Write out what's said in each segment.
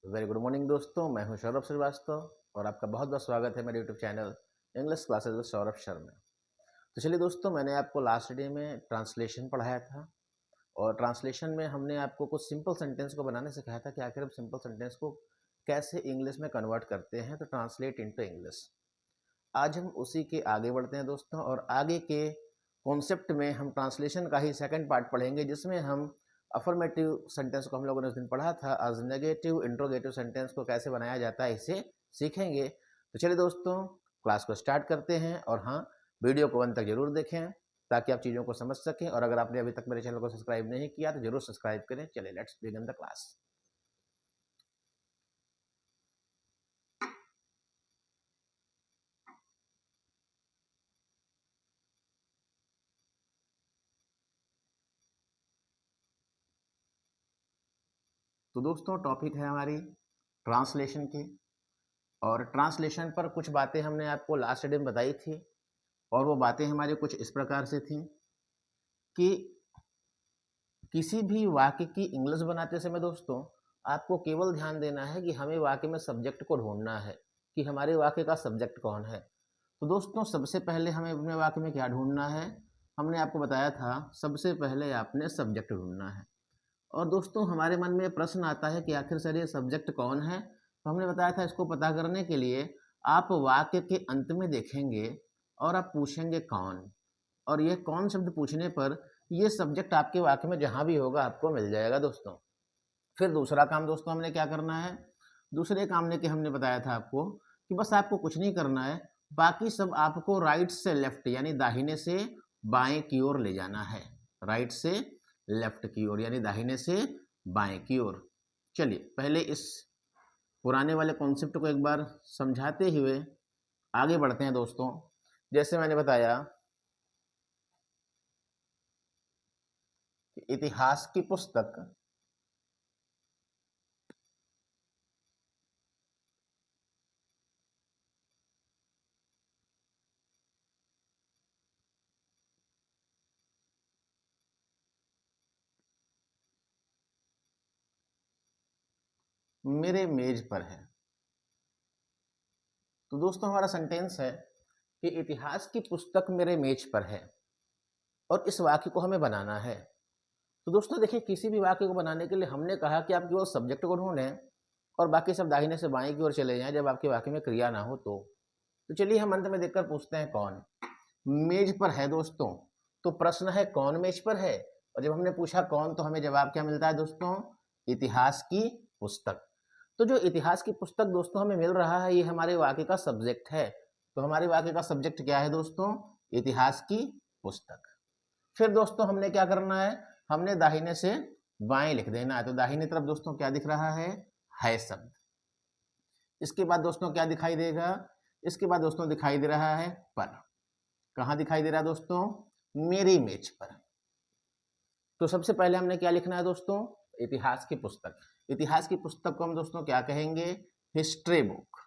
Very good morning दोस्तों, मैं हूं सौरभ श्रीवास्तव और आपका बहुत बहुत स्वागत है मेरे YouTube channel English classes with Saurabh Sharma. तो चलिए दोस्तों, मैंने आपको लास्ट डे में ट्रांसलेशन पढ़ाया था और ट्रांसलेशन में हमने आपको कुछ सिंपल सेंटेंस को बनाने सिखाया था कि आखिर हम सिंपल सेंटेंस को कैसे इंग्लिश में कन्वर्ट करते हैं, तो ट्रांसलेट इनटू इंग्लिश। आज हम उसी के आगे बढ़ते हैं दोस्तों, और आगे के कॉन्सेप्ट में हम ट्रांसलेशन का ही सेकंड पार्ट पढ़ेंगे, जिसमें हम अफर्मेटिव सेंटेंस को हम लोगों ने उस दिन पढ़ा था, आज नेगेटिव इंट्रोगेटिव सेंटेंस को कैसे बनाया जाता है इसे सीखेंगे। तो चलिए दोस्तों, क्लास को स्टार्ट करते हैं। और हाँ, वीडियो को अंत तक जरूर देखें ताकि आप चीज़ों को समझ सकें, और अगर आपने अभी तक मेरे चैनल को सब्सक्राइब नहीं किया तो जरूर सब्सक्राइब करें। चलिए लेट्स बिगिन द क्लास। तो दोस्तों, टॉपिक है हमारी ट्रांसलेशन की, और ट्रांसलेशन पर कुछ बातें हमने आपको लास्ट डे में बताई थी, और वो बातें हमारी कुछ इस प्रकार से थी कि किसी भी वाक्य की इंग्लिश बनाते समय दोस्तों आपको केवल ध्यान देना है कि हमें वाक्य में सब्जेक्ट को ढूंढना है कि हमारे वाक्य का सब्जेक्ट कौन है। तो दोस्तों, सबसे पहले हमें अपने वाक्य में क्या ढूंढना है, हमने आपको बताया था सबसे पहले आपने सब्जेक्ट ढूंढना है। और दोस्तों, हमारे मन में प्रश्न आता है कि आखिर सर ये सब्जेक्ट कौन है, तो हमने बताया था इसको पता करने के लिए आप वाक्य के अंत में देखेंगे और आप पूछेंगे कौन, और ये कौन शब्द पूछने पर ये सब्जेक्ट आपके वाक्य में जहां भी होगा आपको मिल जाएगा दोस्तों। फिर दूसरा काम दोस्तों हमने क्या करना है, दूसरे काम ने कि हमने बताया था आपको कि बस आपको कुछ नहीं करना है, बाकी सब आपको राइट से लेफ्ट यानी दाहिने से बाएं की ओर ले जाना है। राइट से लेफ्ट की ओर यानी दाहिने से बाएं की ओर। चलिए पहले इस पुराने वाले कॉन्सेप्ट को एक बार समझाते हुए आगे बढ़ते हैं दोस्तों। जैसे मैंने बताया कि इतिहास की पुस्तक मेरे मेज पर है। तो दोस्तों, हमारा सेंटेंस है कि इतिहास की पुस्तक मेरे मेज पर है, और इस वाक्य को हमें बनाना है। तो दोस्तों देखिए, किसी भी वाक्य को बनाने के लिए हमने कहा कि आप केवल सब्जेक्ट को ढूंढें और बाकी सब दाहिने से बाएं की ओर चले जाएं जब आपके वाक्य में क्रिया ना हो तो चलिए हम अंत में देखकर पूछते हैं कौन मेज पर है दोस्तों। तो प्रश्न है कौन मेज पर है, और जब हमने पूछा कौन तो हमें जवाब क्या मिलता है दोस्तों, इतिहास की पुस्तक। तो जो इतिहास की पुस्तक दोस्तों हमें मिल रहा है, ये हमारे वाक्य का सब्जेक्ट है। तो हमारे वाक्य का सब्जेक्ट क्या है दोस्तों, इतिहास की पुस्तक। फिर दोस्तों हमने क्या करना है, हमने दाहिने से बाएं लिख देना है। तो दाहिनी तरफ दोस्तों क्या दिख रहा है शब्द। इसके बाद दोस्तों क्या दिखाई देगा, इसके बाद दोस्तों दिखाई दे रहा है पर। कहाँ दिखाई दे रहा है दोस्तों, मेरी मेज पर। तो सबसे पहले हमने क्या लिखना है दोस्तों, इतिहास की पुस्तक। इतिहास की पुस्तक को हम दोस्तों क्या कहेंगे, हिस्ट्री बुक।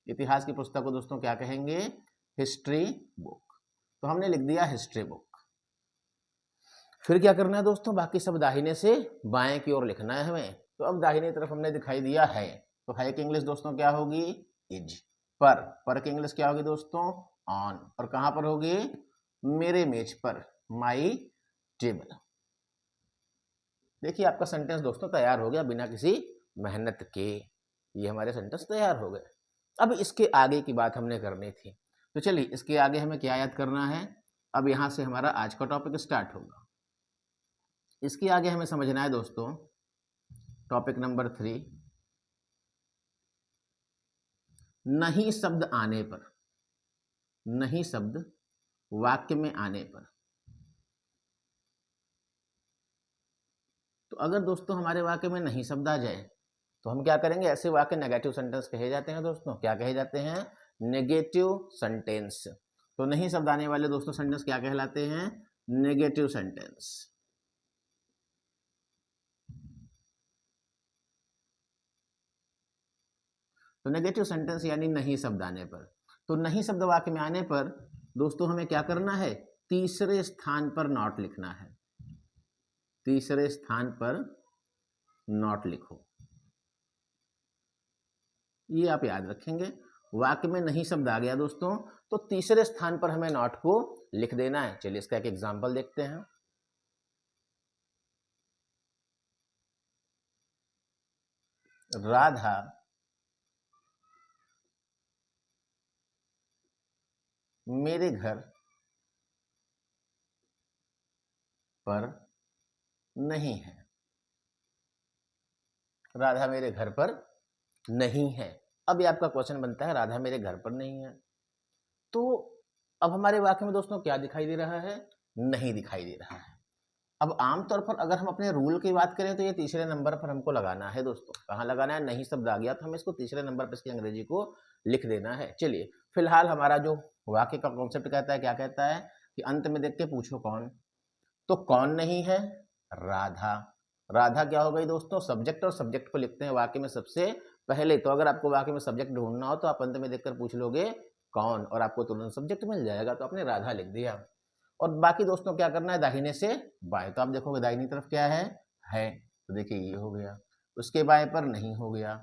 इतिहास की पुस्तक को दोस्तों क्या कहेंगे, हिस्ट्री बुक। तो हमने लिख दिया हिस्ट्री बुक। फिर क्या करना है दोस्तों, बाकी सब दाहिने से बाएं की ओर लिखना है हमें। तो अब दाहिने तरफ हमने दिखाई दिया है, तो है की इंग्लिश दोस्तों क्या होगी, इज। पर की इंग्लिश क्या होगी दोस्तों, ऑन। और कहां पर होगी, मेरे मेज पर, माई टेबल। देखिए आपका सेंटेंस दोस्तों तैयार हो गया बिना किसी मेहनत के। ये हमारे सेंटेंस तैयार हो गए। अब इसके आगे की बात हमने करनी थी, तो चलिए इसके आगे हमें क्या याद करना है। अब यहां से हमारा आज का टॉपिक स्टार्ट होगा। इसके आगे हमें समझना है दोस्तों टॉपिक नंबर 3, नहीं शब्द आने पर। नहीं शब्द वाक्य में आने पर। तो अगर दोस्तों हमारे वाक्य में नहीं शब्द आ जाए तो हम क्या करेंगे, ऐसे वाक्य नेगेटिव सेंटेंस कहे जाते हैं दोस्तों। क्या कहे जाते हैं, नेगेटिव सेंटेंस। तो नहीं शब्द आने वाले दोस्तों सेंटेंस क्या कहलाते हैं, नेगेटिव सेंटेंस। तो नेगेटिव सेंटेंस यानी नहीं शब्द आने पर। तो नहीं शब्द वाक्य में आने पर दोस्तों हमें क्या करना है, तीसरे स्थान पर नॉट लिखना है। तीसरे स्थान पर नॉट लिखो। ये आप याद रखेंगे। वाक्य में नहीं शब्द आ गया दोस्तों तो तीसरे स्थान पर हमें नॉट को लिख देना है। चलिए इसका एक एग्जाम्पल देखते हैं। राधा मेरे घर पर नहीं है। राधा मेरे घर पर नहीं है। अब ये आपका क्वेश्चन बनता है, राधा मेरे घर पर नहीं है, तो अब हमारे वाक्य में दोस्तों क्या दिखाई दे रहा है? नहीं दिखाई दे रहा है। अब आमतौर पर अगर हम अपने रूल की बात करें तो ये तीसरे नंबर पर हमको लगाना है दोस्तों। कहाँ लगाना है? नहीं शब्द आ गया तो हमें इसको तीसरे नंबर पर इसकी अंग्रेजी को लिख देना है। चलिए फिलहाल हमारा जो वाक्य का कॉन्सेप्ट कहता है, क्या कहता है कि अंत में देख के पूछो कौन। तो कौन नहीं है? राधा। राधा क्या हो गई दोस्तों? सब्जेक्ट, और सब्जेक्ट को लिखते हैं वाक्य में सबसे पहले। तो अगर आपको वाक्य में सब्जेक्ट ढूंढना हो तो आप अंत में देखकर पूछ लोगे कौन, और आपको तुरंत सब्जेक्ट मिल जाएगा। तो आपने राधा लिख दिया। और बाकी दोस्तों क्या करना है? दाहिने से बाएं। तो आप देखोगे दाहिनी तरफ क्या है, तो देखिए ये हो गया। उसके बाएं पर नहीं हो गया।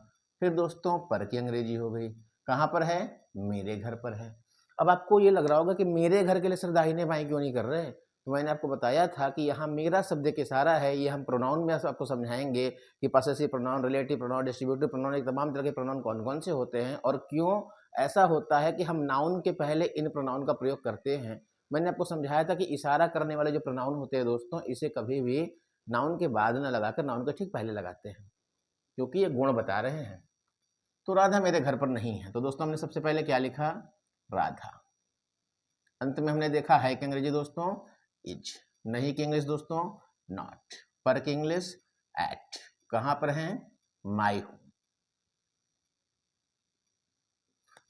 फिर दोस्तों पर की अंग्रेजी हो गई। कहाँ पर है? मेरे घर पर है। अब आपको ये लग रहा होगा कि मेरे घर के लिए सर दाहिने बाएं क्यों नहीं कर रहे? तो मैंने आपको बताया था कि यहाँ मेरा शब्द एक इशारा है। ये हम प्रोनाउन में आपको समझाएंगे कि possessive pronoun, relative pronoun, distributive pronoun, एक तमाम तरह के प्रोनाउन कौन कौन से होते हैं और क्यों ऐसा होता है कि हम नाउन के पहले इन प्रोनाउन का प्रयोग करते हैं। मैंने आपको समझाया था कि इशारा करने वाले जो प्रोनाउन होते हैं दोस्तों, इसे कभी भी नाउन के बाद न लगाकर नाउन के ठीक पहले लगाते हैं, क्योंकि ये गुण बता रहे हैं। तो राधा मेरे घर पर नहीं है, तो दोस्तों हमने सबसे पहले क्या लिखा? राधा। अंत में हमने देखा है की अंग्रेजी दोस्तों इज, नहीं की इंग्लिश दोस्तों नॉट, पर की इंग्लिश एट। कहां पर है? My home.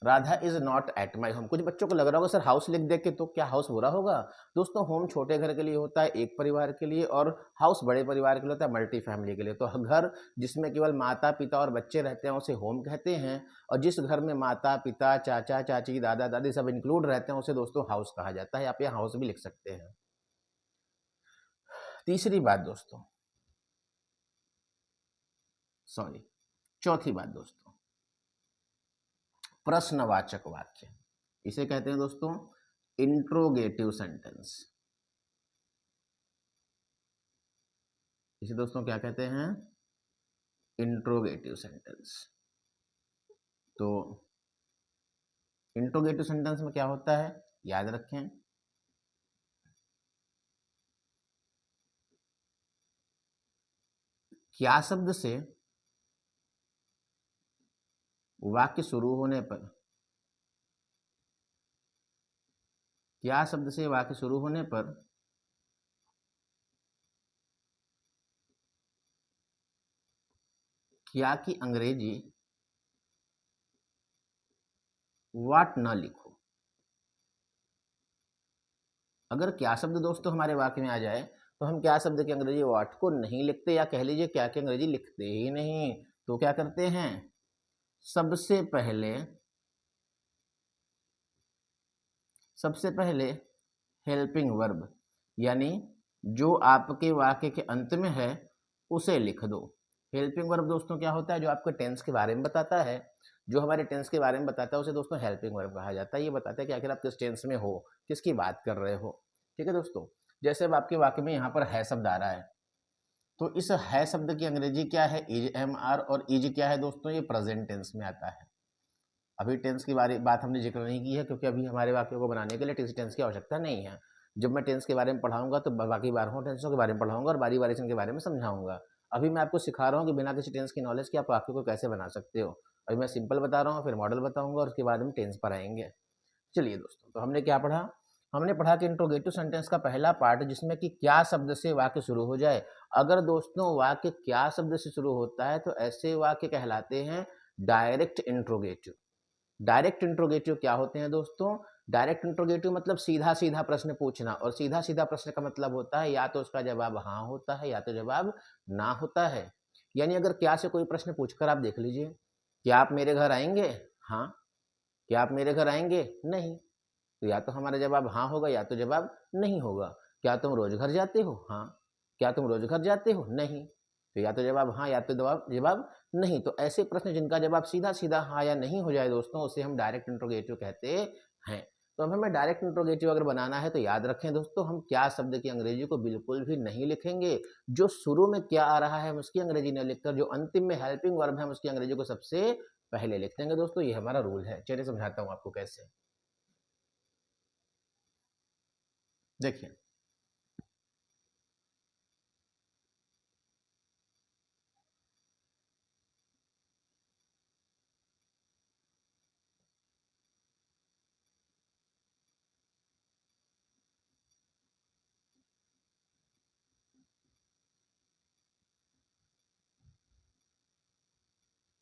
Radha is not at my home. कुछ बच्चों को लग रहा होगा सर हाउस लिख देख के तो क्या हाउस बुरा होगा? दोस्तों होम छोटे घर के लिए होता है, एक परिवार के लिए, और हाउस बड़े परिवार के लिए होता है, मल्टी फैमिली के लिए। तो घर जिसमें केवल माता पिता और बच्चे रहते हैं उसे होम कहते हैं, और जिस घर में माता पिता, चाचा चाची, दादा दादी सब इंक्लूड रहते हैं उसे दोस्तों हाउस कहा जाता है। आप यहाँ हाउस भी लिख सकते हैं। तीसरी बात दोस्तों, सॉरी, चौथी बात दोस्तों, प्रश्नवाचक वाक्य। इसे कहते हैं दोस्तों इंट्रोगेटिव सेंटेंस। इसे दोस्तों क्या कहते हैं? Interrogative sentence. तो इंट्रोगेटिव सेंटेंस में क्या होता है याद रखें, क्या शब्द से वाक्य शुरू होने पर, क्या शब्द से वाक्य शुरू होने पर क्या की अंग्रेजी वाट न लिखो। अगर क्या शब्द दोस्तों हमारे वाक्य में आ जाए तो हम क्या शब्द की अंग्रेजी वाट को नहीं लिखते, या कह लीजिए क्या की अंग्रेजी लिखते ही नहीं। तो क्या करते हैं? सबसे पहले हेल्पिंग वर्ब, यानी जो आपके वाक्य के अंत में है उसे लिख दो। हेल्पिंग वर्ब दोस्तों क्या होता है? जो आपके टेंस के बारे में बताता है। जो हमारे टेंस के बारे में बताता है उसे दोस्तों हेल्पिंग वर्ब कहा जाता है। ये बताता है कि आखिर आप किस टेंस में हो, किसकी बात कर रहे हो। ठीक है दोस्तों, जैसे अब आपके वाक्य में यहाँ पर है शब्द आ रहा है, तो इस है शब्द की अंग्रेजी क्या है? Is, am are. और इज क्या है दोस्तों? ये प्रेजेंट टेंस में आता है। अभी टेंस की बात हमने जिक्र नहीं की है, क्योंकि अभी हमारे वाक्यों को बनाने के लिए किसी टेंस की आवश्यकता नहीं है। जब मैं टेंस के बारे में पढ़ाऊंगा तो बाकी 12 टेंसों के बारे में पढ़ाऊंगा और बारी बारी से इनके बारे में समझाऊंगा। अभी मैं आपको सिखा रहा हूँ कि बिना किसी टेंस की नॉलेज के आप वाक्य को कैसे बना सकते हो। अभी मैं सिंपल बता रहा हूँ, फिर मॉडल बताऊंगा और उसके बाद हम टेंस पर आएंगे। चलिए दोस्तों, तो हमने क्या पढ़ा? हमने पढ़ा कि इंट्रोगेटिव सेंटेंस का पहला पार्ट जिसमें कि क्या शब्द से वाक्य शुरू हो जाए। अगर दोस्तों वाक्य क्या शब्द से शुरू होता है तो ऐसे वाक्य कहलाते हैं डायरेक्ट इंट्रोगेटिव। डायरेक्ट इंट्रोगेटिव क्या होते हैं दोस्तों? डायरेक्ट इंट्रोगेटिव मतलब सीधा सीधा प्रश्न पूछना, और सीधा सीधा प्रश्न का मतलब होता है या तो उसका जवाब हाँ होता है या तो जवाब ना होता है। यानी अगर क्या से कोई प्रश्न पूछकर आप देख लीजिए, क्या आप मेरे घर आएंगे? हाँ। क्या आप मेरे घर आएंगे? नहीं। तो या तो हमारा जवाब हाँ होगा या तो जवाब नहीं होगा। क्या तुम रोज घर जाते हो? हाँ। क्या तुम रोज घर जाते हो? नहीं। तो या तो जवाब हाँ या तो जवाब जवाब नहीं। तो ऐसे प्रश्न जिनका जवाब सीधा सीधा हाँ या नहीं हो जाए दोस्तों, उसे हम डायरेक्ट इंट्रोगेटिव कहते हैं। तो अब हमें डायरेक्ट इंट्रोगेटिव अगर बनाना है तो याद रखें दोस्तों, हम क्या शब्द की अंग्रेजी को बिल्कुल भी नहीं लिखेंगे। जो शुरू में क्या आ रहा है हम उसकी अंग्रेजी न लिखकर जो अंतिम में हेल्पिंग वर्ब है हम उसकी अंग्रेजी को सबसे पहले लिख देंगे दोस्तों। ये हमारा रूल है। चलिए समझाता हूँ आपको कैसे। देखिए,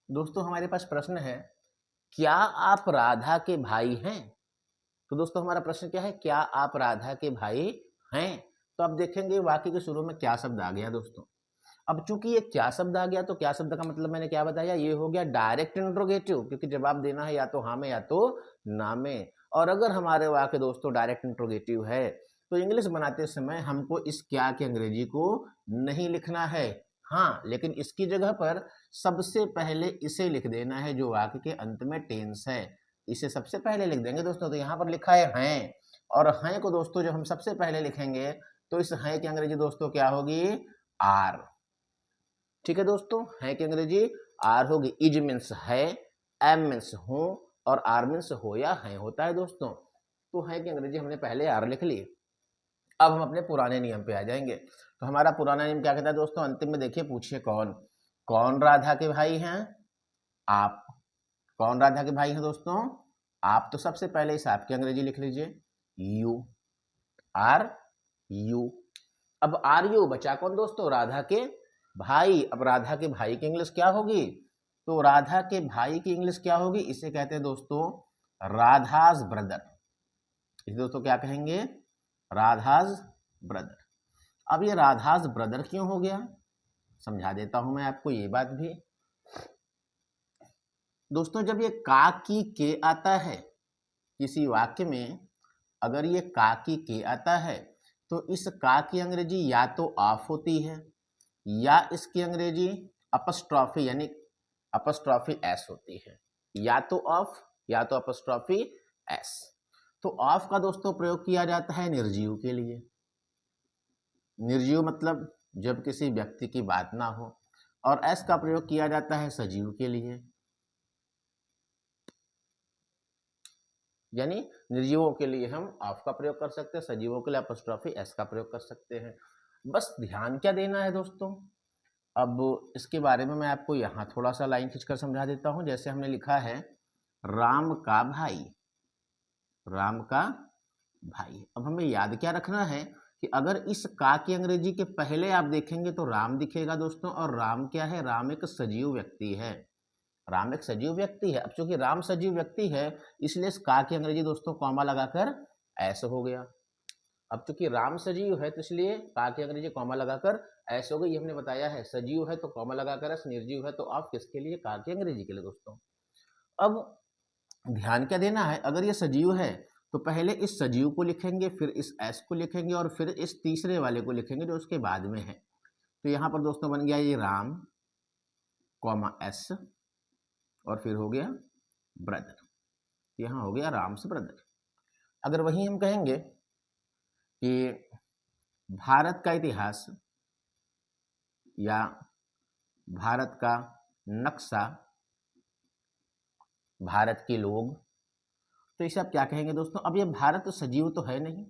दोस्तों हमारे पास प्रश्न है, क्या आप राधा के भाई हैं? तो दोस्तों हमारा प्रश्न क्या है, क्या आप राधा के भाई हैं? तो अब देखेंगे वाक्य के शुरू में क्या शब्द आ गया दोस्तों। अब चूंकि ये क्या शब्द आ गया, तो क्या शब्द का मतलब मैंने क्या बताया, ये हो गया डायरेक्ट इंट्रोगेटिव, क्योंकि जवाब देना है या तो हाँ में या तो ना में। और अगर हमारे वाक्य दोस्तों डायरेक्ट इंट्रोगेटिव है तो इंग्लिश बनाते समय हमको इस क्या की अंग्रेजी को नहीं लिखना है, हाँ, लेकिन इसकी जगह पर सबसे पहले इसे लिख देना है जो वाक्य के अंत में टेंस है, इसे सबसे पहले लिख देंगे दोस्तों। तो यहाँ पर लिखा है हैं, और हैं को दोस्तों जब हम सबसे पहले लिखेंगे तो इस हैं की अंग्रेजी दोस्तों क्या होगी, आर। ठीक है दोस्तों, है की अंग्रेजी आर होगी। इज मीन्स है, एम मीन्स हूं, और आर मीन्स हो या है होता है दोस्तों। तो है की अंग्रेजी हमने पहले आर लिख ली। अब हम अपने पुराने नियम पे आ जाएंगे। तो हमारा पुराना नियम क्या कहता है दोस्तों, अंतिम में देखिए पूछिए कौन कौन राधा के भाई हैं, आप। कौन राधा के भाई हैं दोस्तों, आप। तो सबसे पहले इस आपकी अंग्रेजी लिख लीजिए, यू, आर यू। अब आर यू बचा कौन दोस्तों, राधा के भाई। अब राधा के भाई की इंग्लिश क्या होगी, तो राधा के भाई की इंग्लिश क्या होगी, इसे कहते हैं दोस्तों राधाज ब्रदर। इसे दोस्तों क्या कहेंगे, राधाज ब्रदर। अब ये राधाज ब्रदर क्यों हो गया, समझा देता हूं मैं आपको ये बात भी। दोस्तों जब ये का की के आता है किसी वाक्य में, अगर ये का की के आता है तो इस का की अंग्रेजी या तो ऑफ होती है या इसकी अंग्रेजी अपस्ट्रॉफी यानी अपस्ट्रॉफी एस होती है, या तो ऑफ या तो अपस्ट्रॉफी एस। तो ऑफ का दोस्तों प्रयोग किया जाता है निर्जीव के लिए। निर्जीव मतलब जब किसी व्यक्ति की बात ना हो, और एस का प्रयोग किया जाता है सजीव के लिए, यानी निर्जीवों के लिए हम ऑफ का प्रयोग कर सकते हैं, सजीवों के लिए अपस्ट्रॉफी एस का प्रयोग कर सकते हैं। बस ध्यान क्या देना है दोस्तों, अब इसके बारे में मैं आपको यहाँ थोड़ा सा लाइन खींचकर समझा देता हूँ। जैसे हमने लिखा है राम का भाई, राम का भाई। अब हमें याद क्या रखना है कि अगर इस का की अंग्रेजी के पहले आप देखेंगे तो राम दिखेगा दोस्तों, और राम क्या है, राम एक सजीव व्यक्ति है। राम एक सजीव व्यक्ति है। अब चूंकि राम सजीव व्यक्ति है इसलिए इस का की अंग्रेजी दोस्तों कॉमा लगाकर ऐसे हो गया। अब चूंकि राम सजीव है तो इसलिए का की अंग्रेजी कॉमा लगाकर ऐसे हो गई। ये हमने बताया है, सजीव है तो कॉमा लगाकर एस, निर्जीव है तो ऑफ, किसके लिए, का की अंग्रेजी के लिए दोस्तों। अब ध्यान क्या देना है, अगर ये सजीव है तो पहले इस सजीव को लिखेंगे, फिर इस एस को लिखेंगे, और फिर इस तीसरे वाले को लिखेंगे जो उसके बाद में है। तो यहाँ पर दोस्तों बन गया ये राम कॉमा एस, और फिर हो गया ब्रदर। यहाँ हो गया राम्स ब्रदर। अगर वही हम कहेंगे कि भारत का इतिहास या भारत का नक्शा, भारत के लोग, तो इसे आप क्या कहेंगे दोस्तों। अब ये भारत तो सजीव तो है नहीं,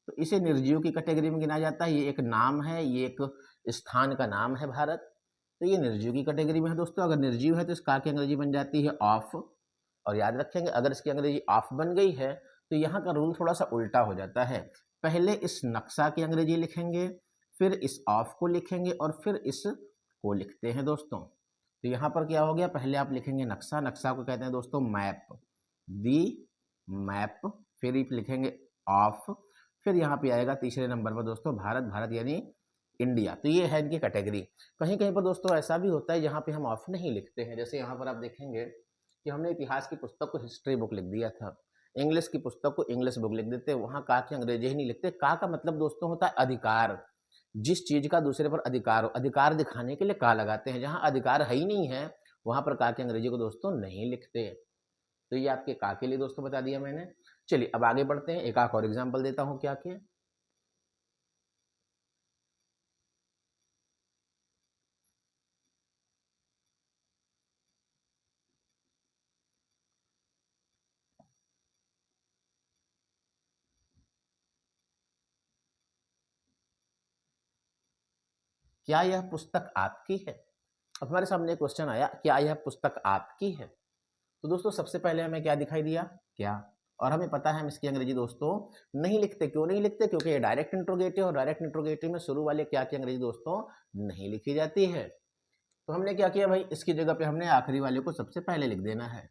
तो इसे निर्जीव की कैटेगरी में गिना जाता है। ये एक नाम है, ये एक स्थान का नाम है भारत, तो ये निर्जीव की कैटेगरी में है दोस्तों। अगर निर्जीव है तो इस का की अंग्रेजी बन जाती है ऑफ, और याद रखेंगे अगर इसकी अंग्रेजी ऑफ बन गई है तो यहाँ का रूल थोड़ा सा उल्टा हो जाता है। पहले इस नक्शा की अंग्रेजी लिखेंगे, फिर इस ऑफ को लिखेंगे, और फिर इस को लिखते हैं दोस्तों। तो यहाँ पर क्या हो गया, पहले आप लिखेंगे नक्शा, नक्शा को कहते हैं दोस्तों मैप, दी मैप, फिर लिखेंगे ऑफ, फिर यहाँ पे आएगा तीसरे नंबर पर दोस्तों भारत, भारत यानी इंडिया। तो ये है इनकी कैटेगरी। कहीं कहीं पर दोस्तों ऐसा भी होता है जहाँ पे हम ऑफ नहीं लिखते हैं। जैसे यहाँ पर आप देखेंगे कि हमने इतिहास की पुस्तक को हिस्ट्री बुक लिख दिया था, इंग्लिश की पुस्तक को इंग्लिश बुक लिख देते हैं, वहाँ का की अंग्रेजी ही नहीं लिखते। का मतलब दोस्तों होता है अधिकार, जिस चीज का दूसरे पर अधिकार हो, अधिकार दिखाने के लिए का लगाते हैं। जहां अधिकार है ही नहीं है वहां पर का की अंग्रेजी को दोस्तों नहीं लिखते। तो ये आपके का के लिए दोस्तों बता दिया मैंने। चलिए अब आगे बढ़ते हैं, एक आख और एग्जाम्पल देता हूं क्या के। क्या यह पुस्तक आपकी है? अब हमारे सामने क्वेश्चन आया, क्या यह पुस्तक आपकी है? तो दोस्तों सबसे पहले हमें क्या दिखाई दिया? क्या। और हमें पता है हम इसकी अंग्रेजी दोस्तों नहीं लिखते। क्यों नहीं लिखते? क्योंकि ये डायरेक्ट इंट्रोगेटिव, और डायरेक्ट इंट्रोगेटिव में शुरू वाले क्या की अंग्रेजी दोस्तों नहीं लिखी जाती है। तो हमने क्या किया भाई, इसकी जगह पे हमने आखिरी वाले को सबसे पहले लिख देना है।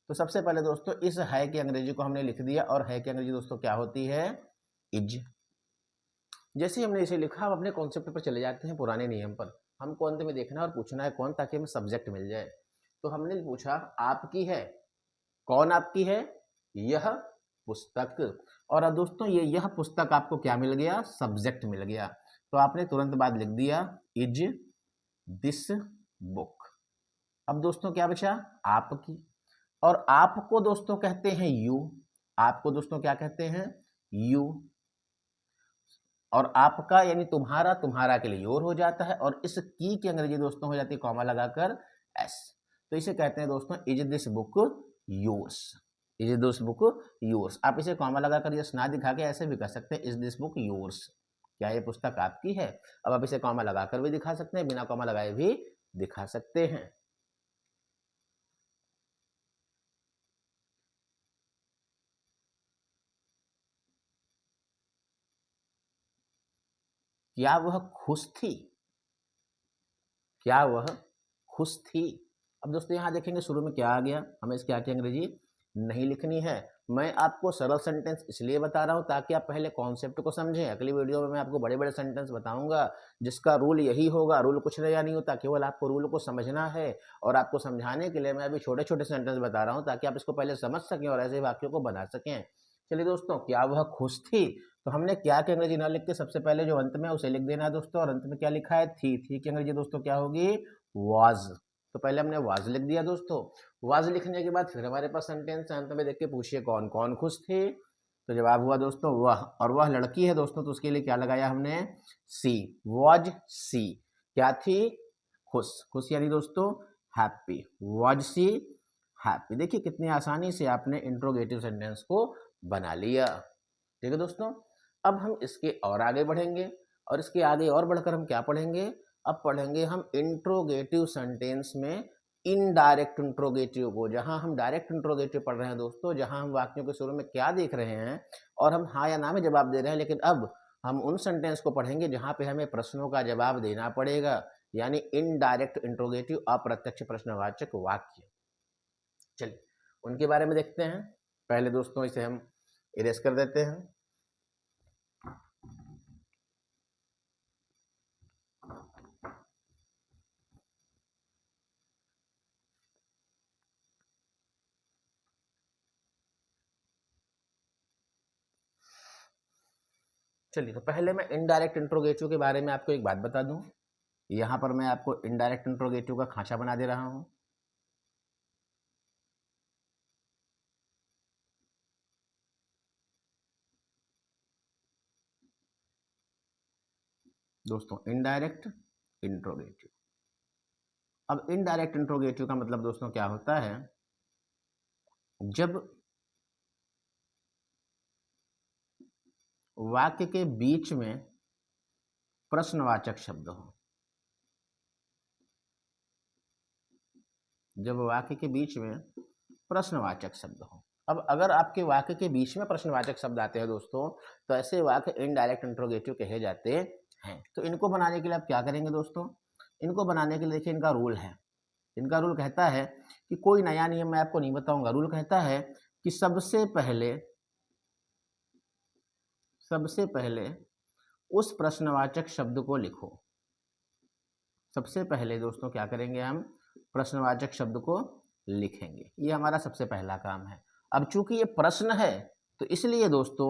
तो सबसे पहले दोस्तों इस है की अंग्रेजी को हमने लिख दिया, और है की अंग्रेजी दोस्तों क्या होती है? इज। जैसे ही हमने इसे लिखा, हम अपने कॉन्सेप्ट पर चले जाते हैं पुराने नियम पर। हमको अंत में देखना और पूछना है कौन, ताकि हमें सब्जेक्ट मिल जाए। तो हमने पूछा आपकी है, कौन आपकी है? यह पुस्तक। और अब दोस्तों ये यह पुस्तक आपको क्या मिल गया? सब्जेक्ट मिल गया। तो आपने तुरंत बाद लिख दिया इज दिस बुक। अब दोस्तों क्या बचा? आपकी। और आपको दोस्तों कहते हैं यू। आपको दोस्तों क्या कहते हैं? यू। और आपका यानी तुम्हारा, तुम्हारा के लिए योर हो जाता है। और इस की अंग्रेजी दोस्तों हो जाती है कॉमा लगाकर एस। तो इसे कहते हैं दोस्तों is this book yours. Is this book yours. आप इसे कॉमा लगाकर यस ना दिखा के ऐसे भी कर सकते हैं, इज दिस बुक योर्स। क्या ये पुस्तक आपकी है? अब आप इसे कॉमा लगाकर भी दिखा सकते हैं, बिना कॉमा लगाए भी दिखा सकते हैं। क्या वह खुश थी? क्या वह खुश थी? अब दोस्तों यहाँ देखेंगे शुरू में क्या आ गया, हमें इस क्या की अंग्रेजी नहीं लिखनी है। मैं आपको सरल सेंटेंस इसलिए बता रहा हूँ ताकि आप पहले कॉन्सेप्ट को समझें। अगली वीडियो में मैं आपको बड़े बड़े सेंटेंस बताऊंगा जिसका रूल यही होगा। रूल कुछ नया नहीं होता, केवल आपको रूल को समझना है। और आपको समझाने के लिए मैं अभी छोटे छोटे सेंटेंस बता रहा हूँ ताकि आप इसको पहले समझ सकें और ऐसे वाक्यों को बना सकें। चलिए दोस्तों, क्या वह खुश थी? तो हमने क्या की अंग्रेजी ना लिख के सबसे पहले जो अंत में उसे लिख देना है दोस्तों। और अंत में क्या लिखा है? थी की अंग्रेजी दोस्तों क्या होगी? वाज। तो पहले हमने वाज लिख दिया दोस्तों। वाज लिखने के बाद फिर हमारे पास सेंटेंस है, अंत में देख के पूछिए कौन कौन खुश थे। तो जवाब हुआ दोस्तों वह। और वह लड़की है दोस्तों, तो उसके लिए क्या लगाया हमने? सी। वाज सी। क्या थी? खुश। खुश यानी दोस्तों हैप्पी। Was C happy. देखिए कितनी आसानी से आपने इंट्रोगेटिव सेंटेंस को बना लिया। ठीक है दोस्तों, अब हम इसके और आगे बढ़ेंगे। और इसके आगे और बढ़कर हम क्या पढ़ेंगे? अब पढ़ेंगे हम इंट्रोगेटिव सेंटेंस में इनडायरेक्ट इंट्रोगेटिव को। जहां हम डायरेक्ट इंट्रोगेटिव पढ़ रहे हैं दोस्तों, जहां हम वाक्यों के शुरू में क्या देख रहे हैं और हम हाँ या ना में जवाब दे रहे हैं। लेकिन अब हम उन सेंटेंस को पढ़ेंगे जहां पे हमें प्रश्नों का जवाब देना पड़ेगा, यानी इनडायरेक्ट इंट्रोगेटिव, अप्रत्यक्ष प्रश्नवाचक वाक्य। चलिए उनके बारे में देखते हैं। पहले दोस्तों इसे हम इरेज कर देते हैं। चलिए तो पहले मैं इनडायरेक्ट इंट्रोगेटिव के बारे में आपको एक बात बता दूं। यहाँ पर मैं आपको इनडायरेक्ट इंट्रोगेटिव का खांचा बना दे रहा हूं। दोस्तों इनडायरेक्ट इंट्रोगेटिव। अब इनडायरेक्ट इंट्रोगेटिव का मतलब दोस्तों क्या होता है? जब वाक्य के बीच में प्रश्नवाचक शब्द हो। जब वाक्य के बीच में प्रश्नवाचक शब्द हो। अब अगर आपके वाक्य के बीच में प्रश्नवाचक शब्द आते हैं दोस्तों, तो ऐसे वाक्य इनडायरेक्ट इंट्रोगेटिव कहे जाते हैं। तो इनको बनाने के लिए आप क्या करेंगे दोस्तों? इनको बनाने के लिए देखिए इनका रूल है। इनका रूल कहता है कि कोई नया नियम मैं आपको नहीं बताऊंगा। रूल कहता है कि सबसे पहले उस प्रश्नवाचक शब्द को लिखो। सबसे पहले दोस्तों क्या करेंगे? हम प्रश्नवाचक शब्द को लिखेंगे। ये हमारा सबसे पहला काम है। अब चूंकि ये प्रश्न है तो इसलिए दोस्तों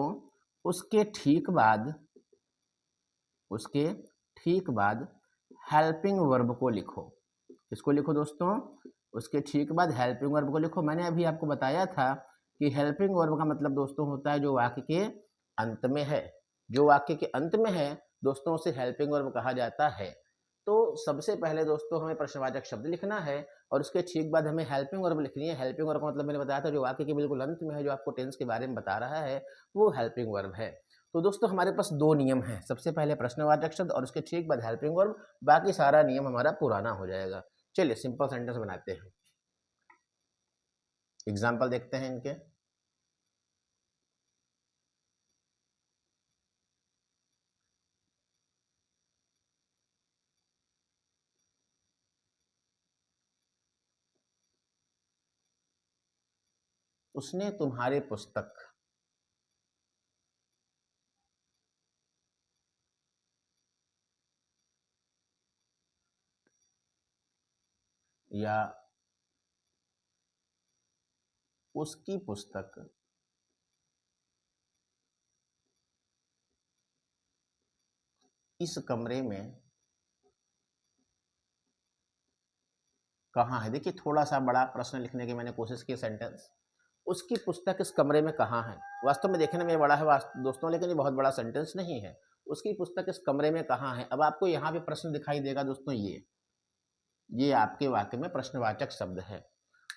उसके ठीक बाद उसके ठीक बाद हेल्पिंग वर्ब को लिखो। किसको लिखो दोस्तों? उसके ठीक बाद हेल्पिंग वर्ब को लिखो। मैंने अभी आपको बताया था कि हेल्पिंग वर्ब का मतलब दोस्तों होता है जो वाक्य के अंत में है। जो वाक्य के अंत में है दोस्तों उसे हेल्पिंग वर्ब कहा जाता है। तो सबसे पहले दोस्तों हमें प्रश्नवाचक शब्द लिखना है और उसके ठीक बाद हमें हेल्पिंग वर्ब लिखनी है। हेल्पिंग वर्ब का मतलब मैंने बताया था जो वाक्य के बिल्कुल अंत में है, जो आपको टेंस के बारे में बता रहा है, वो हेल्पिंग वर्ब है। तो दोस्तों हमारे पास दो नियम हैं, सबसे पहले प्रश्नवाचक शब्द और उसके ठीक बाद हेल्पिंग वर्ब, बाकी सारा नियम हमारा पुराना हो जाएगा। चलिए सिंपल सेंटेंस बनाते हैं, एग्जाम्पल देखते हैं इनके। उसने तुम्हारी पुस्तक, या उसकी पुस्तक इस कमरे में कहाँ है। देखिए थोड़ा सा बड़ा प्रश्न लिखने की मैंने कोशिश की। सेंटेंस उसकी पुस्तक इस कमरे में कहाँ है, वास्तव में देखने में बड़ा है दोस्तों, लेकिन ये बहुत बड़ा सेंटेंस नहीं है। उसकी पुस्तक इस कमरे में कहाँ है। अब आपको यहाँ पे प्रश्न दिखाई देगा दोस्तों, ये आपके वाक्य में प्रश्नवाचक शब्द है।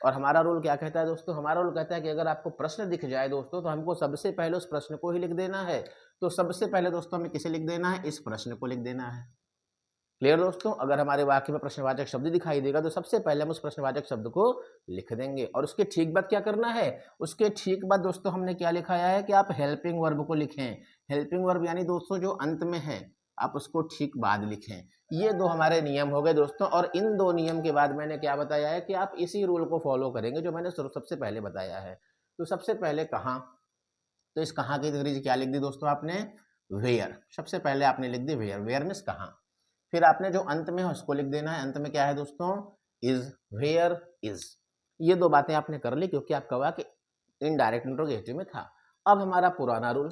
और हमारा रूल क्या कहता है दोस्तों? हमारा रूल कहता है कि अगर आपको प्रश्न दिख जाए दोस्तों तो हमको सबसे पहले उस प्रश्न को ही लिख देना है। तो सबसे पहले दोस्तों हमें किसे लिख देना है? इस प्रश्न को लिख देना है। क्लियर दोस्तों? अगर हमारे वाक्य में प्रश्नवाचक शब्द दिखाई देगा तो सबसे पहले हम उस प्रश्नवाचक शब्द को लिख देंगे। और उसके ठीक बाद क्या करना है? उसके ठीक बाद दोस्तों हमने क्या लिखाया है कि आप हेल्पिंग वर्ब को लिखें। हेल्पिंग वर्ब यानी दोस्तों जो अंत में है आप उसको ठीक बाद लिखें। ये दो हमारे नियम हो गए दोस्तों। और इन दो नियम के बाद मैंने क्या बताया है कि आप इसी रूल को फॉलो करेंगे जो मैंने सबसे पहले बताया है। तो सबसे पहले कहाँ, तो इस कहाँ की अंग्रेजी क्या लिख दी दोस्तों आपने? वेयर। सबसे पहले आपने लिख दी वेयर। वेयर मीन्स कहाँ। फिर आपने जो अंत में है उसको लिख देना है। अंत में क्या है दोस्तों? इज। Where is. ये दो बातें आपने कर ली क्योंकि आपका वाक्य इनडायरेक्ट इंट्रोगेटिव में था। अब हमारा पुराना रूल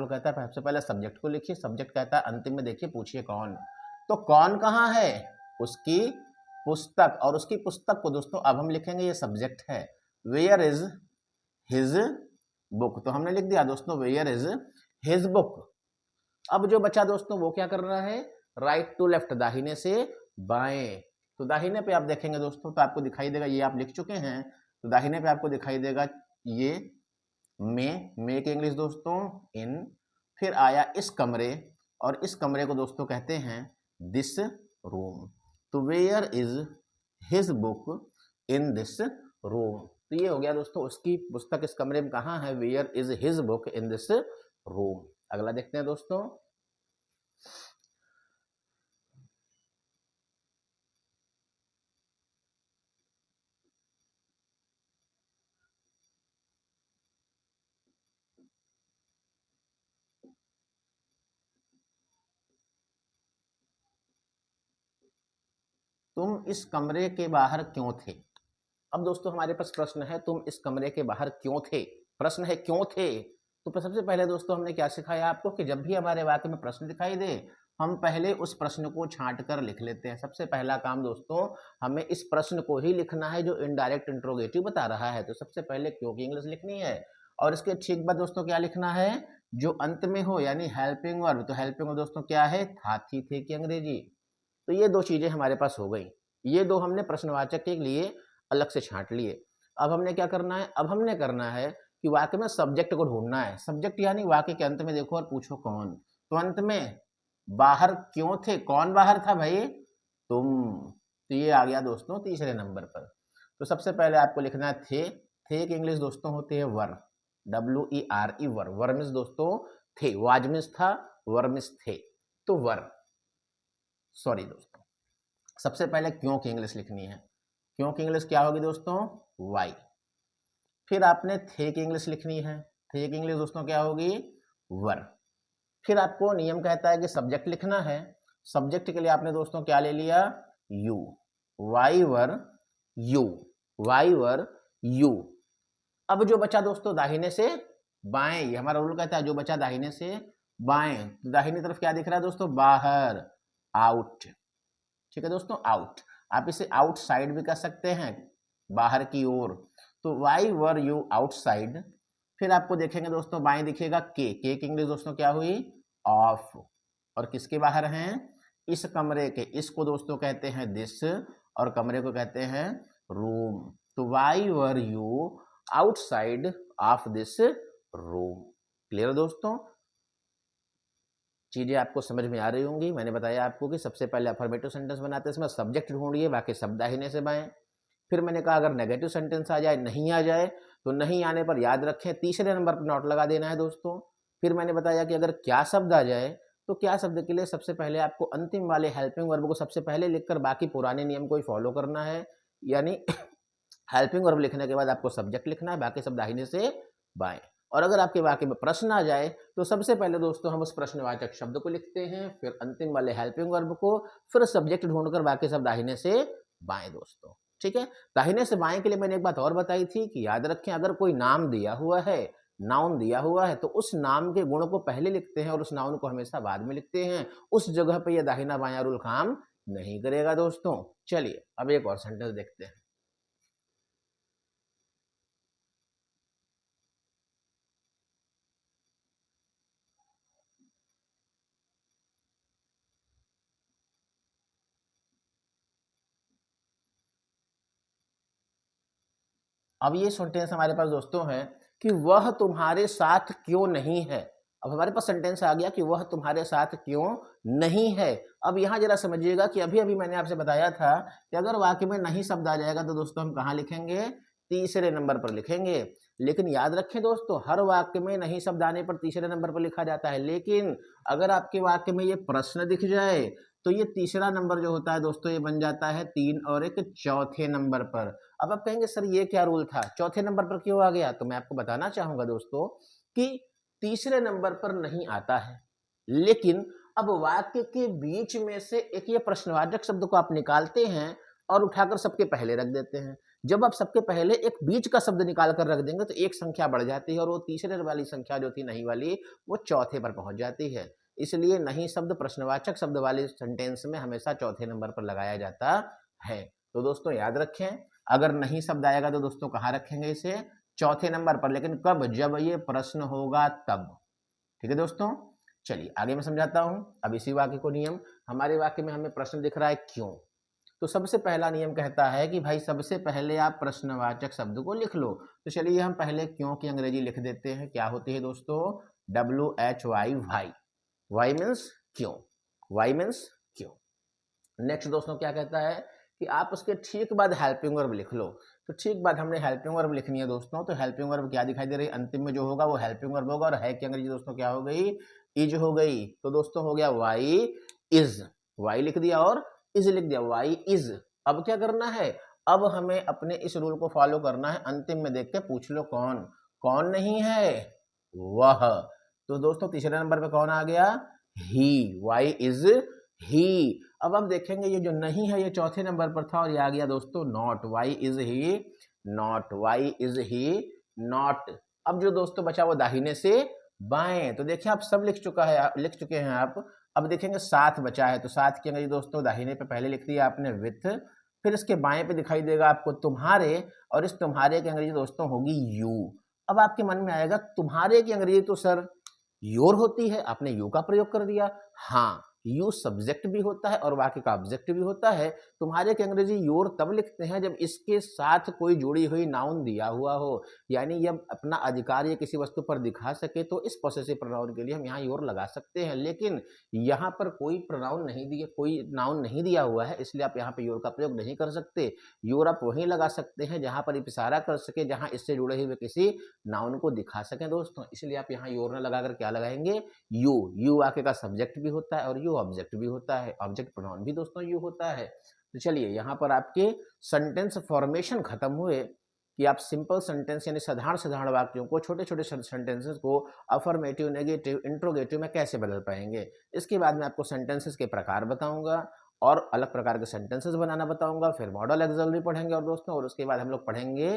कहता है सबसे पहले सब्जेक्ट को लिखिए। सब्जेक्ट कहता है अंतिम में देखिए पूछिए कौन। तो कौन कहाँ है? उसकी पुस्तक। और उसकी पुस्तक को दोस्तों अब हम लिखेंगे, ये सब्जेक्ट है। Where is his book. तो हमने लिख दिया दोस्तों वेयर इज हिज बुक। अब जो बचा दोस्तों वो क्या कर रहा है? राइट टू लेफ्ट, दाहिने से बाएं। तो दाहिने पे आप देखेंगे दोस्तों तो आपको दिखाई देगा, ये आप लिख चुके हैं, तो दाहिने पे आपको दिखाई देगा ये मे की इंग्लिश दोस्तों इन। फिर आया इस कमरे, और इस कमरे को दोस्तों कहते हैं दिस रूम। तो where is his book in this room. तो ये हो गया दोस्तों उसकी पुस्तक इस कमरे में कहाँ है? Where is his book in this room. अगला देखते हैं दोस्तों। तुम इस कमरे के बाहर क्यों थे? अब दोस्तों हमारे पास प्रश्न है तुम इस कमरे के बाहर क्यों थे। प्रश्न है क्यों थे। तो सबसे पहले दोस्तों हमने क्या सिखाया आपको कि जब भी हमारे वाक्य में प्रश्न दिखाई दे हम पहले उस प्रश्न को छांट कर लिख लेते हैं। सबसे पहला काम दोस्तों हमें इस प्रश्न को ही लिखना है जो इनडायरेक्ट इंट्रोगेटिव बता रहा है। तो सबसे पहले क्यों की इंग्लिश लिखनी है और इसके ठीक बाद दोस्तों क्या लिखना है? जो अंत में हो यानी हेल्पिंग वर्ब। तो हेल्पिंग वर्ब दोस्तों क्या है? था, थी, थे की अंग्रेजी। तो ये दो चीजें हमारे पास हो गई। ये दो हमने प्रश्नवाचक के लिए अलग से छांट लिए। अब हमने क्या करना है? अब हमने करना है कि वाक्य में सब्जेक्ट को ढूंढना है। सब्जेक्ट यानी वाक्य के अंत में देखो और पूछो कौन। तो अंत में बाहर क्यों थे, कौन बाहर था भाई? तुम। तो ये आ गया दोस्तों तीसरे नंबर पर। तो सबसे पहले आपको लिखना है थे की इंग्लिश दोस्तों होती है वर, WERE वर। वर मीन्स दोस्तों थे, वाज मीन्स था, वर मीन्स थे, तो वर। सॉरी दोस्तों, सबसे पहले क्यों की इंग्लिश लिखनी है। क्यों की इंग्लिश क्या होगी दोस्तों? वाई। फिर आपने थे की इंग्लिश लिखनी है। थे की इंग्लिश दोस्तों क्या होगी? वर। फिर आपको नियम कहता है कि सब्जेक्ट लिखना है। सब्जेक्ट के लिए आपने दोस्तों क्या ले लिया? You. Why were you, why were you. अब जो बचा दोस्तों दाहिने से बाएं, ये हमारा रूल कहता है जो बचा दाहिने से बाएं, तो दाहिनी तरफ क्या दिख रहा है दोस्तों, बाहर, आउट। ठीक है दोस्तों, आउट। आप इसे आउटसाइड भी कह सकते हैं, बाहर की ओर। तो वाई वर यू आउटसाइड। फिर आपको देखेंगे दोस्तों बाएं दिखेगा के की इंग्लिश दोस्तों क्या हुई, ऑफ। और किसके बाहर हैं, इस कमरे के, इसको दोस्तों कहते हैं दिस, और कमरे को कहते हैं रूम। तो why were you outside of this room. Clear दोस्तों, चीजें आपको समझ में आ रही होंगी। मैंने बताया आपको कि सबसे पहले अफर्मेटिव सेंटेंस बनाते समय सब्जेक्ट ढूंढिए, बाकी सब दाहिने से बाएं। फिर मैंने कहा अगर नेगेटिव सेंटेंस आ जाए, नहीं आ जाए, तो नहीं आने पर याद रखें तीसरे नंबर पर नोट लगा देना है दोस्तों। फिर मैंने बताया कि अगर क्या शब्द आ जाए, तो क्या शब्द के लिए सबसे पहले आपको अंतिम वाले हेल्पिंग वर्ब को सबसे पहले लिखकर बाकी पुराने नियम को ही फॉलो करना है। यानी हेल्पिंग वर्ब लिखने के बाद आपको सब्जेक्ट लिखना है, बाकी सब दाहिने से बाएं। और अगर आपके वाक्य में प्रश्न आ जाए, तो सबसे पहले दोस्तों हम उस प्रश्नवाचक शब्द को लिखते हैं, फिर अंतिम वाले हेल्पिंग वर्ब को, फिर सब्जेक्ट ढूंढकर बाकी सब दाहिने से बाएं दोस्तों। ठीक है, दाहिने से बाएं के लिए मैंने एक बात और बताई थी कि याद रखें अगर कोई नाम दिया हुआ है, नाउन दिया हुआ है, तो उस नाम के गुण को पहले लिखते हैं और उस नाउन को हमेशा बाद में लिखते हैं। उस जगह पे ये दाहिना बायां रूल काम नहीं करेगा दोस्तों। चलिए अब एक और सेंटेंस देखते हैं। अब ये सेंटेंस हमारे पास दोस्तों है कि वह तुम्हारे साथ क्यों नहीं है। अब हमारे पास सेंटेंस आ गया कि वह तुम्हारे साथ क्यों नहीं है। अब यहाँ जरा समझिएगा कि अभी अभी मैंने आपसे बताया था कि अगर वाक्य में नहीं शब्द आ जाएगा तो दोस्तों हम कहाँ लिखेंगे, तीसरे नंबर पर लिखेंगे। लेकिन याद रखें दोस्तों, हर वाक्य में नहीं शब्द आने पर तीसरे नंबर पर लिखा जाता है, लेकिन अगर आपके वाक्य में ये प्रश्न दिख जाए तो ये तीसरा नंबर जो होता है दोस्तों ये बन जाता है 3 और एक चौथे नंबर पर। अब आप कहेंगे सर ये क्या रूल था, चौथे नंबर पर क्यों आ गया, तो मैं आपको बताना चाहूंगा दोस्तों कि तीसरे नंबर पर नहीं आता है, लेकिन अब वाक्य के बीच में से एक ये प्रश्नवाचक शब्द को आप निकालते हैं और उठाकर सबके पहले रख देते हैं। जब आप सबके पहले एक बीच का शब्द निकाल कर रख देंगे तो एक संख्या बढ़ जाती है और वो तीसरे वाली संख्या जो थी नहीं वाली, वो चौथे पर पहुंच जाती है। इसलिए नहीं शब्द प्रश्नवाचक शब्द वाले सेंटेंस में हमेशा चौथे नंबर पर लगाया जाता है। तो दोस्तों याद रखें, अगर नहीं शब्द आएगा तो दोस्तों कहाँ रखेंगे इसे, चौथे नंबर पर, लेकिन कब, जब ये प्रश्न होगा तब। ठीक है दोस्तों, चलिए आगे मैं समझाता हूं। अब इसी वाक्य को नियम, हमारे वाक्य में हमें प्रश्न दिख रहा है क्यों, तो सबसे पहला नियम कहता है कि भाई सबसे पहले आप प्रश्नवाचक शब्द को लिख लो। तो चलिए हम पहले क्यों की अंग्रेजी लिख देते हैं। क्या होती है दोस्तों, WHY, वाई। वाई मीन्स क्यों, वाई मीन्स क्यों। नेक्स्ट दोस्तों क्या कहता है कि आप उसके ठीक बाद हेल्पिंग वर्ब लिख लो। तो ठीक बाद हमने हेल्पिंग वर्ब लिखनी है दोस्तों। तो हेल्पिंग वर्ब क्या दिखाई दे रही है, अंतिम में जो होगा वो हेल्पिंग वर्ब होगा, और है की अंग्रेजी दोस्तों क्या हो गई, इज हो गई। तो दोस्तों हो गया वाई इज, वाई लिख दिया और इज लिख दिया, वाई इज। अब क्या करना है, अब हमें अपने इस रूल को फॉलो करना है, अंतिम में देख के पूछ लो कौन, कौन नहीं है, वह। तो दोस्तों तीसरे नंबर पे कौन आ गया, ही, वाई इज ही। अब आप देखेंगे ये जो नहीं है ये चौथे नंबर पर था और ये आ गया दोस्तों not, why is he not, why is he not. अब जो दोस्तों बचा वो दाहिने से बाएं। तो देखिए आप सब लिख चुके हैं आप। अब देखेंगे साथ बचा है, तो साथ की अंग्रेजी दोस्तों दाहिने पे पहले लिख दिया आपने विथ, फिर इसके बाएं पे दिखाई देगा आपको तुम्हारे, और इस तुम्हारे की अंग्रेजी दोस्तों होगी यू। अब आपके मन में आएगा तुम्हारे की अंग्रेजी तो सर योर होती है, आपने यू का प्रयोग कर दिया। हाँ, यू सब्जेक्ट भी होता है और वाक्य का ऑब्जेक्ट भी होता है। तुम्हारे की अंग्रेजी योर तब लिखते हैं जब इसके साथ कोई जुड़ी हुई नाउन दिया हुआ हो, यानी जब अपना अधिकार ये किसी वस्तु पर दिखा सके, तो इस पॉसेसिव प्रोनाउन के लिए हम यहाँ योर लगा सकते हैं। लेकिन यहाँ पर कोई प्रोनाउन नहीं दिया, कोई नाउन नहीं दिया हुआ है, इसलिए आप यहाँ पे योर का प्रयोग नहीं कर सकते। योर आप वहीं लगा सकते हैं जहाँ पर इशारा कर सके, जहाँ इससे जुड़े हुए किसी नाउन को दिखा सके दोस्तों। इसलिए आप यहाँ योर न लगाकर क्या लगाएंगे, यू। यू वाक्य का सब्जेक्ट भी होता है और यू ऑब्जेक्ट भी होता है, ऑब्जेक्ट प्रोनाउन भी दोस्तों यू होता है। तो चलिए यहाँ पर आपके सेंटेंस फॉर्मेशन खत्म हुए कि आप सिंपल सेंटेंस यानी साधारण साधारण वाक्यों को, छोटे छोटे सेंटेंसेस को अफर्मेटिव, नेगेटिव, इंट्रोगेटिव में कैसे बदल पाएंगे। इसके बाद मैं आपको सेंटेंसेस के प्रकार बताऊंगा और अलग प्रकार के सेंटेंसेस बनाना बताऊंगा, फिर मॉडल एक्सलरी पढ़ेंगे और दोस्तों, और उसके बाद हम लोग पढ़ेंगे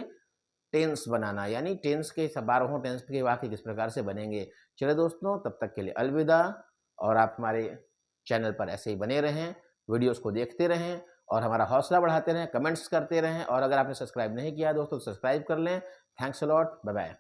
टेंस बनाना, यानी टेंस के 12 टेंस के वाक्य किस प्रकार से बनेंगे। चलिए दोस्तों, तब तक के लिए अलविदा, और आप हमारे चैनल पर ऐसे ही बने रहें, वीडियोस को देखते रहें और हमारा हौसला बढ़ाते रहें, कमेंट्स करते रहें, और अगर आपने सब्सक्राइब नहीं किया दोस्तों तो सब्सक्राइब कर लें। Thanks a lot, bye bye.